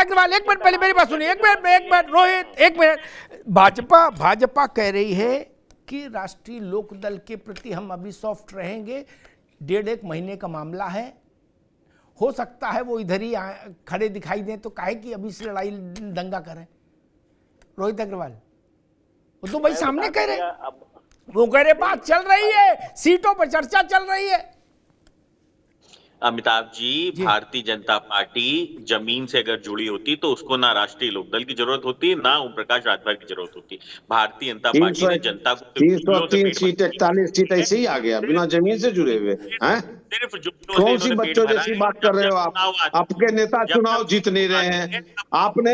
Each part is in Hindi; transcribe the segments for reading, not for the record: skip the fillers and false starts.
अग्रवाल एक मिनट, पहले मेरी बात सुनिए, एक मिनट रोहित, एक मिनट। भाजपा कह रही है कि राष्ट्रीय लोकदल के प्रति हम अभी सॉफ्ट रहेंगे, 1.5 महीने का मामला है, हो सकता है वो इधर ही खड़े दिखाई दें, तो काहे कि अभी से लड़ाई दंगा करें। रोहित अग्रवाल वो तो भाई सामने कह रहे, वो कह रहे बात चल रही है, सीटों पर चर्चा चल रही है। अमिताभ जी, भारतीय जनता पार्टी जमीन से अगर जुड़ी होती तो उसको ना राष्ट्रीय लोकदल की जरूरत होती, ना ओम प्रकाश राजभर की जरूरत होती। भारतीय जनता पार्टी ने जनता को 303 सीट 41 सीट ऐसे ही आ गया बिना जमीन से जुड़े हुए हैं। सिर्फ कौन सी बच्चों जैसी बात कर रहे हो आप? आपके नेता चुनाव जीत नहीं रहे हैं, आपने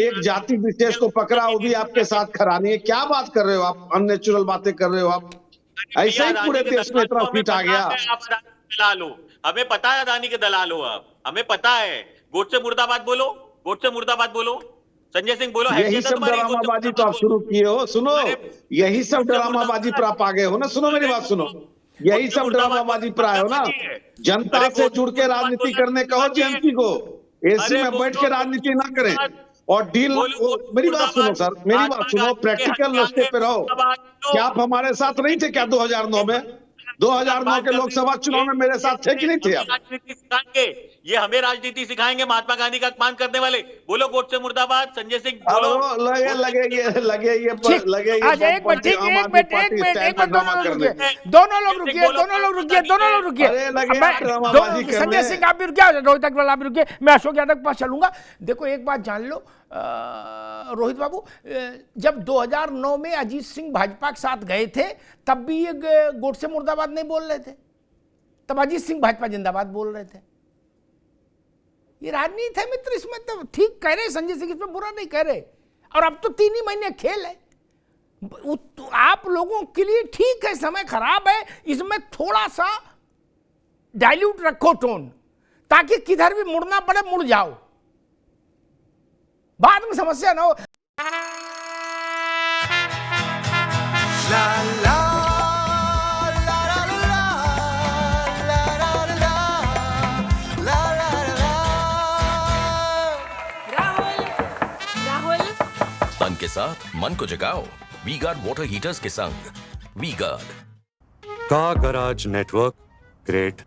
एक जाति विशेष को पकड़ा, वो भी आपके साथ खड़ा नहीं है। क्या बात कर रहे हो आप? अननेचुरल बातें कर रहे हो आप। ऐसे ही पूरे देश में इतना सीट आ गया। दलाल हो, हमें पता है अदानी के दलाल हो आप, हमें पता है। गोडसे मुर्दाबाद बोलो, गोडसे मुर्दाबाद बोलो, संजय सिंह बोलो। यही सब ड्रामाबाजी तो आप शुरू किए हो। सुनो, यही सब ड्रामाबाजी पर आप आ गए हो ना। सुनो मेरी बात सुनो, यही सब ड्रामाबाजी पर आए हो ना। जनता से जुड़ के राजनीति करने कहो जेएमपी को, एसी में बैठ के राजनीति ना करें। और डील, मेरी बात सुनो सर, मेरी बात सुनो, प्रैक्टिकल रास्ते पे रहो। क्या आप हमारे साथ नहीं थे क्या 2009 में? 2009 के लोकसभा चुनाव में मेरे साथ थे कि नहीं थे आप? राजनीति सिखाएंगे, ये हमें राजनीति सिखाएंगे, महात्मा गांधी का अपमान करने वाले। बोलो गोडसे मुर्दाबाद, संजय सिंह बोलो। लगे ये दोनों लोग रुकिए। संजय सिंह आप भी रुकिए, रोहित अग्रवाल आप भी रुकिए, मैं अशोक यादव के पास चलूंगा। देखो एक बात जान लो रोहित बाबू, जब 2009 में अजीत सिंह भाजपा के साथ गए थे तब भी ये गोडसे मुर्दाबाद नहीं बोल रहे थे, तब अजीत सिंह भाजपा जिंदाबाद बोल रहे थे। ये राजनीति है मित्र, इसमें तो ठीक कह रहे संजय सिंह, इसमें बुरा नहीं कह रहे। और अब तो 3 ही महीने खेल है, तो आप लोगों के लिए ठीक है, समय खराब है, इसमें थोड़ा सा डाइल्यूट रखो टोन, ताकि किधर भी मुड़ना पड़े मुड़ जाओ, बाद में समस्या ना हो। ला ला तन के साथ मन को जगाओ वी गार्ड वाटर हीटर्स के संग। V guard car garage network great,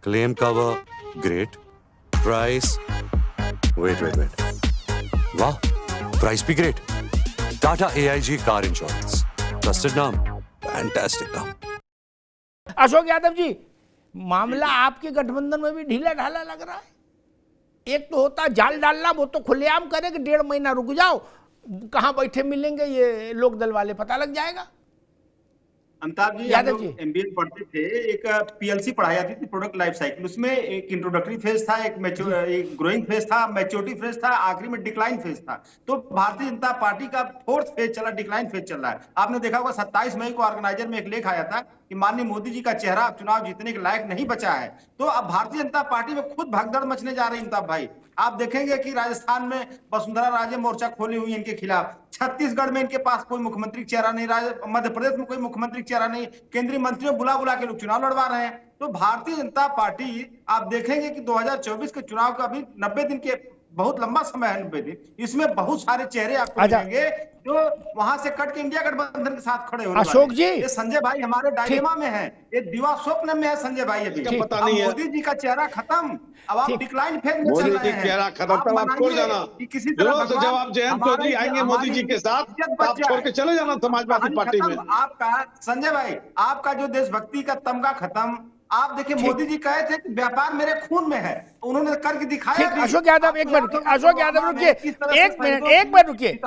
claim cover great, price wait वाह, प्राइस भी great. Tata AIG car insurance, trusted नाम, फैंटास्टिक नाम। अशोक यादव जी, मामला आपके गठबंधन में भी ढीला ढाला लग रहा है। एक तो होता जाल डालना, वो तो खुलेआम करे कि 1.5 महीना रुक जाओ, कहां बैठे मिलेंगे ये लोक दल वाले पता लग जाएगा। अमिताभ जी, हम लोग MBA पढ़ते थे, एक PLC पढ़ाई जाती थी, प्रोडक्ट लाइफ साइकिल। उसमें एक इंट्रोडक्टरी फेज था, एक ग्रोइंग फेज था, मैच्योरिटी फेज था, आखिरी में डिक्लाइन फेज था। तो भारतीय जनता पार्टी का 4th फेज चला, डिक्लाइन फेज चल रहा है। आपने देखा होगा 27 मई को ऑर्गेनाइजर में एक लेख आया था कि माननीय मोदी जी का चेहरा अब चुनाव जीतने के लायक नहीं बचा है। तो अब भारतीय जनता पार्टी में खुद भगदड़ मचने जा रही है। अमिताभ भाई, आप देखेंगे कि राजस्थान में वसुंधरा राजे मोर्चा खोली हुई है इनके खिलाफ, छत्तीसगढ़ में इनके पास कोई मुख्यमंत्री चेहरा नहीं, मध्य प्रदेश में कोई मुख्यमंत्री चेहरा नहीं, केंद्रीय मंत्रियों बुला के लोग चुनाव लड़वा रहे हैं। तो भारतीय जनता पार्टी, आप देखेंगे कि 2024 के चुनाव का अभी 90 दिन के बहुत लंबा समय है, 90 दिन, इसमें बहुत सारे चेहरे आपको मिलेंगे जो वहां से कट के इंडिया गठबंधन के साथ खड़े होने अशोक जी, ये संजय भाई हमारे डायलेमा में है, ये दिवा स्वप्न में है संजय भाई। अभी पता नहीं है, मोदी जी का चेहरा खत्म, अब आप डिक्लाइन फेज में चल रहे हैं। चेहरा खत्म, तब आप छोड़ जाना किसी तरह से। जब आप जयंत चौधरी आएंगे मोदी जी के साथ, आप छोड़ के चले जाना समाजवादी पार्टी में। आपका संजय भाई, आपका जो देशभक्ति का तमगा खत्म। आप देखिए, मोदी जी कहे थे कि व्यापार मेरे खून में है, उन्होंने करके दिखाया। अशोक यादव एक मिनट, अशोक यादव रुकिए, एक मिनट रुकिए।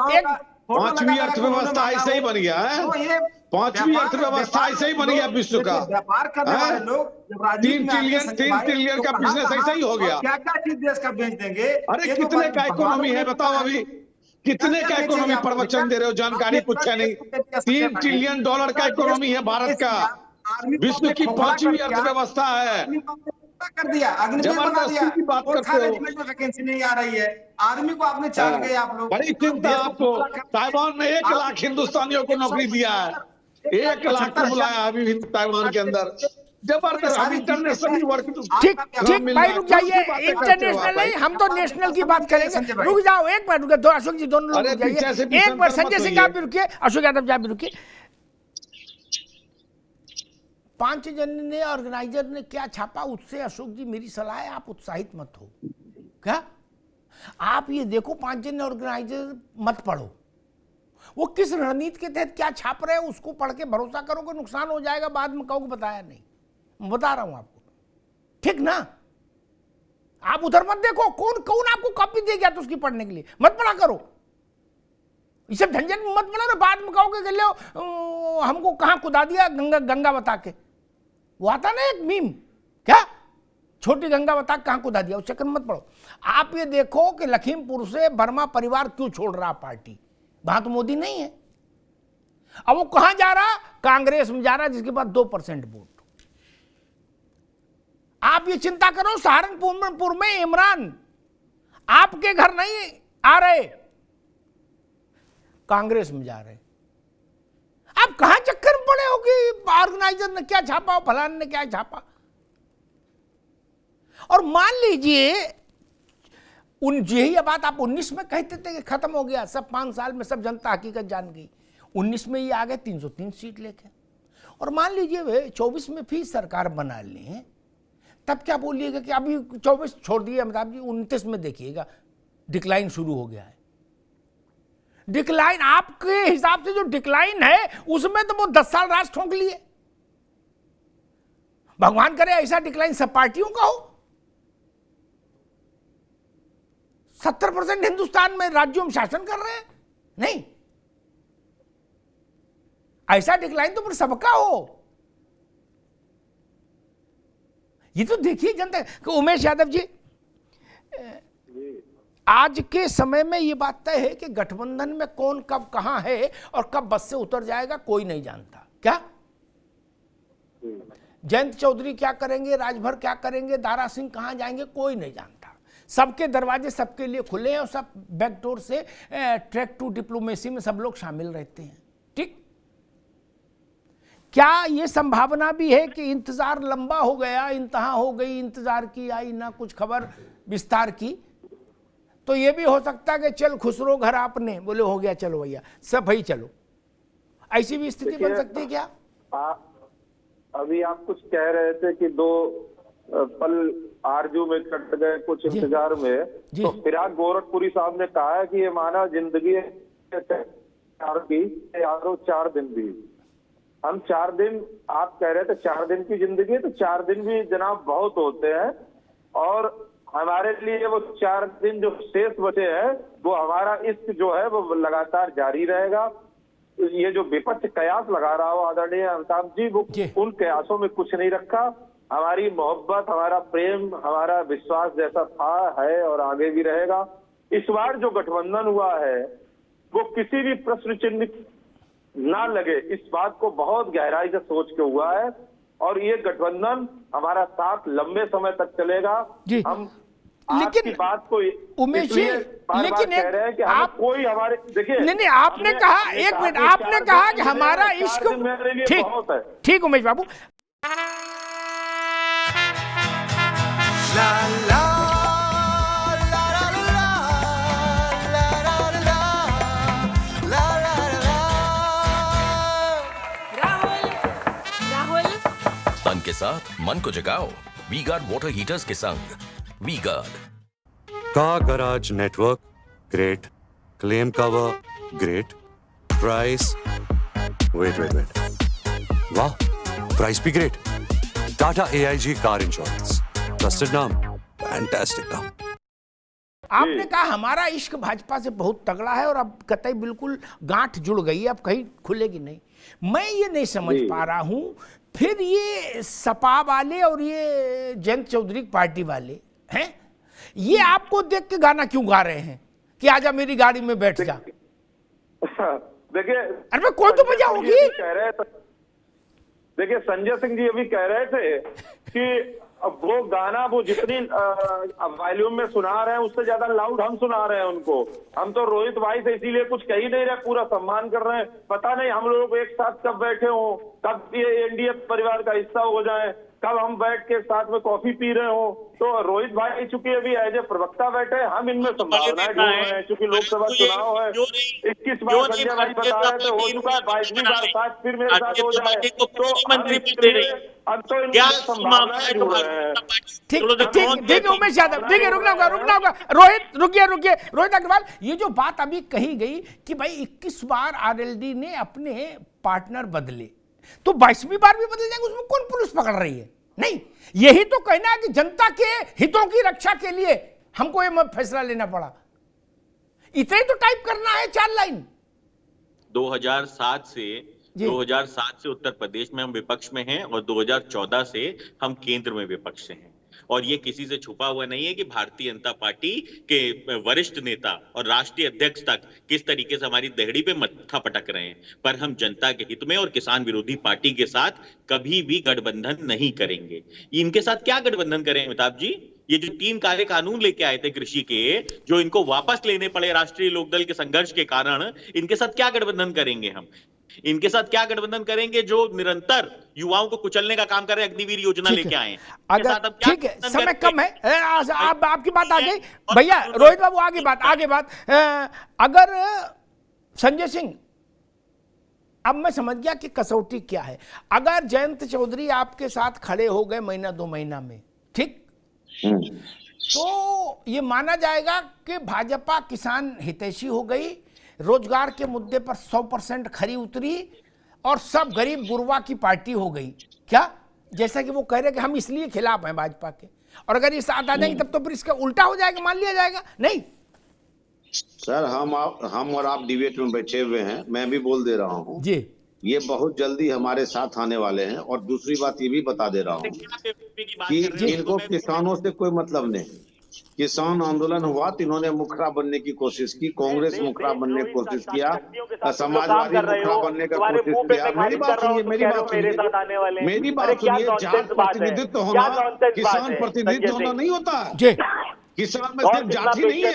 5वीं अर्थव्यवस्था ऐसे ही बन गया है, 5वीं अर्थव्यवस्था ऐसे ही बन गया विश्व का। व्यापार करने वाले लोग 3 ट्रिलियन का बिजनेस ऐसा ही हो गया। क्या क्या चीज देश का बेच देंगे? अरे कितने का इकोनॉमी है बताओ, अभी कितने का इकोनॉमी प्रवचन दे रहे हो, जानकारी कुछ है नहीं। $3 ट्रिलियन का इकोनॉमी है भारत का, विश्व की 5वीं अर्थव्यवस्था है। कर दिया, अग्निवीर बना दिया, की बात करते हो, वैकेंसी नहीं आ रही है, आर्मी को आपने चाल गए आप लोग। बड़ी चिंता आपको। ताइवान में 1 लाख हिंदुस्तानियों को नौकरी दिया है, 1 लाख को बुलाया अभी ताइवान के अंदर। जबरदस्त, हम इंटरनेशनल वर्क ठीक ठीक भाई रुक जाइए, इंटरनेशनल नहीं, हम तो नेशनल की बात करेंगे। रुक जाओ एक मिनट, रुक जाओ अशोक जी, दोनों लोग रुक जाइए एक बार। संजय सिंह आप भी रुकिए, अशोक यादव जी आप भी रुकिए। 5 जन ने, ऑर्गेनाइजर ने क्या छापा, उससे अशोक जी मेरी सलाह है आप उत्साहित मत हो। क्या आप ये देखो, 5 जन ऑर्गेनाइजर मत पढ़ो, वो किस रणनीति के तहत क्या छाप रहे हैं उसको पढ़ के भरोसा करोगे नुकसान हो जाएगा, बाद में कहोगे बताया नहीं। मैं बता रहा हूं आपको, ठीक ना? आप उधर मत देखो, कौन कौन आपको कॉपी दे गया तो उसकी पढ़ने के लिए मत पढ़ा करो, ये सब झंझट में मत पढ़ो ना, बाद में कहोगे कि लो हमको कहां कुदा दिया गंगा, गंगा बता के। वो आता ना एक मीम, क्या छोटी गंगा बता कहां कुदा दिया, उस चक्कर में मत पढ़ो। आप ये देखो कि लखीमपुर से वर्मा परिवार क्यों छोड़ रहा पार्टी, वहां तो मोदी नहीं है। अब वो कहां जा रहा, कांग्रेस में जा रहा, जिसके पास 2% वोट। आप ये चिंता करो, सहारनपुर में इमरान आपके घर नहीं आ रहे, कांग्रेस में जा रहे। आप कहां चक्कर में पड़े हो कि ऑर्गेनाइजर ने क्या छापा, फलाने ने क्या छापा। और मान लीजिए यही बात आप 19 में कहते थे कि खत्म हो गया सब, 5 साल में सब जनता हकीकत जान गई। 19 में ये आ गए 303 सीट लेके, और मान लीजिए वे 24 में फिर सरकार बना लें, तब क्या बोलिएगा कि अभी 24 छोड़ दिए अमिताभ जी, 29 में देखिएगा डिक्लाइन शुरू हो गया है। डिक्लाइन आपके हिसाब से जो डिक्लाइन है उसमें तो वो 10 साल राज ठोंक लिए। भगवान करे ऐसा डिक्लाइन सब पार्टियों का हो। 70% हिंदुस्तान में राज्यों में शासन कर रहे हैं, नहीं ऐसा डिक्लाइन तो फिर सबका हो। ये तो देखिए जनता। उमेश यादव जी, आज के समय में ये बात तय है कि गठबंधन में कौन कब कहां है और कब बस से उतर जाएगा कोई नहीं जानता। क्या जयंत चौधरी क्या करेंगे, राजभर क्या करेंगे, दारा सिंह कहां जाएंगे, कोई नहीं जानता। सबके दरवाजे सबके लिए खुले हैं और सब बैकडोर से ट्रैक टू डिप्लोमेसी में सब लोग शामिल रहते हैं। ठीक, क्या ये संभावना भी है कि इंतजार लंबा हो गया, इंतहा हो गई, इंतजार की आई ना कुछ खबर विस्तार की, तो ये भी हो सकता है कि चल खुसरो घर आपने, बोले हो गया चलो भैया सब भाई चलो, ऐसी भी स्थिति बन सकती है क्या? अभी आप कुछ कह रहे थे कि 2 पल आरजू में कट गए कुछ इंतजार में, तो फिराक गोरखपुरी साहब ने कहा है कि ये माना जिंदगी यारो 4 दिन भी, हम 4 दिन, आप कह रहे थे 4 दिन की जिंदगी, तो 4 दिन भी जनाब बहुत होते हैं, और हमारे लिए वो 4 दिन जो शेष बचे हैं वो हमारा इश्क जो है वो लगातार जारी रहेगा। ये जो विपक्ष कयास लगा रहा हो आदरणीय अमिताभ जी, वो उन कयासों में कुछ नहीं रखा। हमारी मोहब्बत, हमारा प्रेम, हमारा विश्वास जैसा था, है और आगे भी रहेगा। इस बार जो गठबंधन हुआ है वो किसी भी प्रश्न चिन्ह ना लगे, इस बात को बहुत गहराई से सोच के हुआ है, और ये गठबंधन हमारा साथ लंबे समय तक चलेगा। हम लेकिन बात को उमेश जी, लेकिन कह रहे हैं कि आप कोई हमारे, देखिए नहीं आपने कहा, एक मिनट, आपने कहा कि हमारा इश्क, ठीक ठीक उमेश बाबू, तन के साथ मन को जगाओ वी गार्ड वाटर हीटर्स के संग V guard. Car garage network great, claim cover great, price wait वाह, प्राइस भी great. Tata AIG car insurance, trusted नाम, फैंटास्टिक नाम। आपने कहा हमारा इश्क भाजपा से बहुत तगड़ा है और अब कतई बिल्कुल गांठ जुड़ गई है, अब कहीं खुलेगी नहीं। मैं ये नहीं समझ पा रहा हूं, फिर ये सपा वाले और ये जयंत चौधरी पार्टी वाले हैं, ये आपको देख के गाना क्यों गा रहे हैं कि आजा मेरी गाड़ी में बैठ जा? देखिए, अरे कोई तो वजह होगी। देखिए, संजय सिंह जी अभी कह रहे थे कि वो गाना वो जितनी वॉल्यूम में सुना रहे हैं उससे ज्यादा लाउड हम सुना रहे हैं उनको। हम तो रोहित भाई से इसीलिए कुछ कह ही नहीं रहे, पूरा सम्मान कर रहे हैं। पता नहीं हम लोग एक साथ कब बैठे हों, कब ये NDA परिवार का हिस्सा हो जाए, कब हम बैठ के साथ में कॉफी पी रहे हो। तो रोहित भाई चूंकि अभी एज ए प्रवक्ता बैठे, हम इनमें संभावनाएं ढूंढ रहे हैं, चूंकि लोकसभा चुनाव है, 21 बार संजय भाई बता रहे थे हो चुका है, 22वीं बार साथ फिर मेरे साथ हो जाए, तो अब तो इनमें संभावनाएं ढूंढ रहे हैं। ठीक है उमेश यादव, ठीक है रुकना होगा रोहित, रुकिए रोहित अग्रवाल, ये जो बात अभी कही गई कि भाई 21 बार आरएलडी ने अपने पार्टनर बदले, तो 22वीं बार भी बदल जाएंगे, उसमें कौन पुलिस पकड़ रही है? नहीं, यही तो कहना है कि जनता के हितों की रक्षा के लिए हमको ये फैसला लेना पड़ा, इतना ही तो टाइप करना है 4 लाइन। 2007 से उत्तर प्रदेश में हम विपक्ष में हैं और 2014 से हम केंद्र में विपक्ष से हैं, और ये किसी से छुपा हुआ नहीं है कि भारतीय जनता पार्टी के वरिष्ठ नेता और राष्ट्रीय अध्यक्ष तक किस तरीके से हमारी दहड़ी पे मत्था पटक रहे हैं, पर हम जनता के हित में और किसान विरोधी पार्टी के साथ कभी भी गठबंधन नहीं करेंगे। इनके साथ क्या गठबंधन करें अमिताभ जी? ये जो 3 कार्य कानून लेके आए थे कृषि के, जो इनको वापस लेने पड़े राष्ट्रीय लोकदल के संघर्ष के कारण, इनके साथ क्या गठबंधन करेंगे हम? इनके साथ क्या गठबंधन करेंगे जो निरंतर युवाओं को कुचलने का काम कर रहे हैं, अग्निवीर योजना लेके आए हैं? अगर ठीक है, समय कम है, आपकी बात आ गई भैया, रोहित बाबू आगे बात। अगर संजय सिंह, अब मैं समझ गया कि कसौटी क्या है। अगर जयंत चौधरी आपके साथ खड़े हो गए महीना 2 महीना में, ठीक, तो ये माना जाएगा कि भाजपा किसान हितैषी हो गई, रोजगार के मुद्दे पर 100% खरी उतरी और सब गरीब गुरबा की पार्टी हो गई क्या? जैसा कि वो कह रहे कि हम इसलिए खिलाफ हैं भाजपा के, और अगर ये साथ आ जाएंगे तब तो फिर इसका उल्टा हो जाएगा, मान लिया जाएगा। नहीं सर, हम और आप डिबेट में बैठे हुए हैं, मैं भी बोल दे रहा हूँ जी, ये बहुत जल्दी हमारे साथ आने वाले हैं। और दूसरी बात ये भी बता दे रहा हूँ कि इनको किसानों से कोई मतलब नहीं। किसान आंदोलन हुआ तो इन्होंने मुखरा बनने की कोशिश की, कांग्रेस मुखरा बनने की कोशिश किया, समाजवादी मुखरा बनने का कोशिश किया। मेरी बात सुनिए, जात प्रतिनिधित्व होना, किसान प्रतिनिधित्व होना नहीं होता। किसान में सिर्फ जाति नहीं है,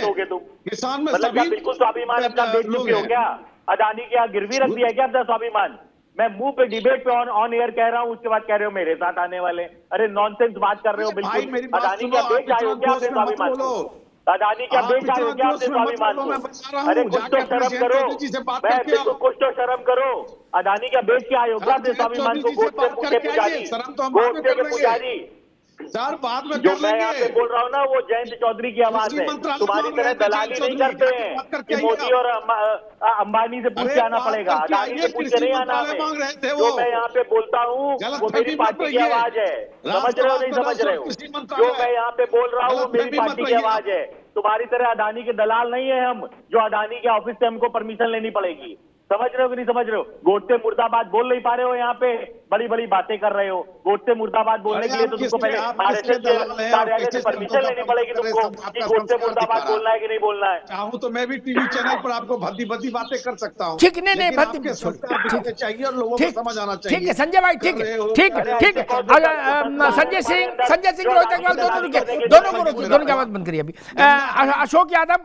किसान में सभी बिल्कुल स्वाभिमान अपना बेच चुके हो क्या? अडानी के यहाँ गिरवी रख दिया क्या अपना स्वाभिमान? मैं मुंह पे डिबेट पे ऑन एयर कह रहा हूँ, उसके बाद कह रहे हो मेरे साथ आने वाले। अरे नॉनसेंस बात कर रहे हो बिल्कुल। अडानी क्या बेच आए हो क्या अपने स्वाभिमान को? अडानी क्या बेच आए हो क्या अपने स्वाभिमान को? अरे कुछ तो शर्म करो, मैं बिल्कुल कुछ तो शर्म करो। अडानी क्या बेच के आए हो क्या अपने स्वाभिमान को? गोडसे के पुजारी सर, बाद में जो मैं यहाँ पे बोल रहा हूँ ना, वो जयंत चौधरी की आवाज है। तुम्हारी तरह दलाली नहीं करते हैं कि मोदी और अंबानी से पूछ के आना पड़ेगा, अडानी से पूछ के नहीं आना हमें। जो मैं यहाँ पे बोलता हूँ वो मेरी पार्टी की आवाज है, समझ रहे हो नहीं समझ रहे हो? जो मैं यहाँ पे बोल रहा हूँ मेरी पार्टी की आवाज है। तुम्हारी तरह अडानी के दलाल नहीं है हम, जो अडानी के ऑफिस से हमको परमिशन लेनी पड़ेगी। समझ रहे हो कि नहीं समझ रहे हो? गोडसे मुर्दाबाद बोल नहीं पा रहे हो, यहाँ पे बड़ी बड़ी बातें कर रहे हो। गोडसे मुर्दाबाद बोलने के लिए तो तुमको पहले आरएसएस के कार्यालय से परमिशन लेनी पड़ेगी तुमको कि गोडसे मुर्दाबाद बोलना है कि नहीं बोलना है। चाहूँ तो मैं भी टीवी चैनल पर आपको भद्दी भद्दी बातें कर सकता हूँ। ठीक, नहीं भद्दी चाहिए और लोगों को समझ आना चाहिए। ठीक है संजय भाई, ठीक है। संजय सिंह रोहित अग्रवाल दोनों की आवाज बंद करिए अभी। अशोक यादव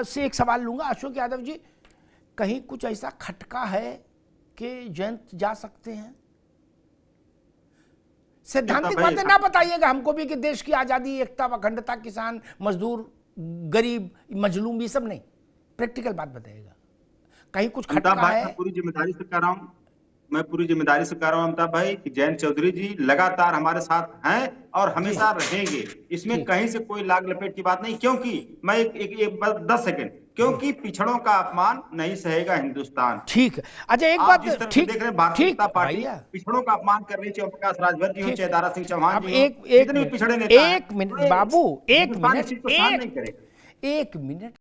से एक सवाल लूंगा। अशोक यादव जी, कहीं कुछ ऐसा खटका है कि जयंत जा सकते हैं? सैद्धांतिक बातें ना बताइएगा हमको भी कि देश की आजादी, एकता, अखंडता, किसान, मजदूर, गरीब, मजलूम, ये सब नहीं, प्रैक्टिकल बात बताइएगा। कहीं कुछ खटका है? मैं पूरी जिम्मेदारी से कह रहा हूं अमिताभ भाई कि जयंत चौधरी जी लगातार हमारे साथ हैं और हमेशा रहेंगे। इसमें कहीं से कोई लाग लपेट की बात नहीं, क्योंकि मैं एक 10 सेकंड, क्योंकि पिछड़ों का अपमान नहीं सहेगा हिंदुस्तान। ठीक है, अच्छा एक बात ठीक देख रहे हैं, भारतीय जनता पार्टी पिछड़ों का अपमान कर रही है, प्रकाश राजभर जी हो, चाहे दारा सिंह चौहान जी हो, जितने पिछड़े नेता हैं। एक मिनट बाबू, एक मिनट।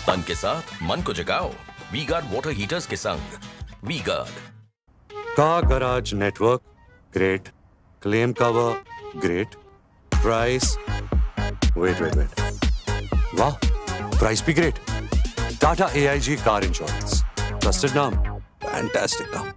तन के साथ मन को जगाओ वी गार्ड वाटर हीटर्स के संग वी गार्ड। का garage network great, claim cover great, price wait वाह, प्राइस भी great. Tata AIG car insurance, trusted नाम, फैंटास्टिक नाम।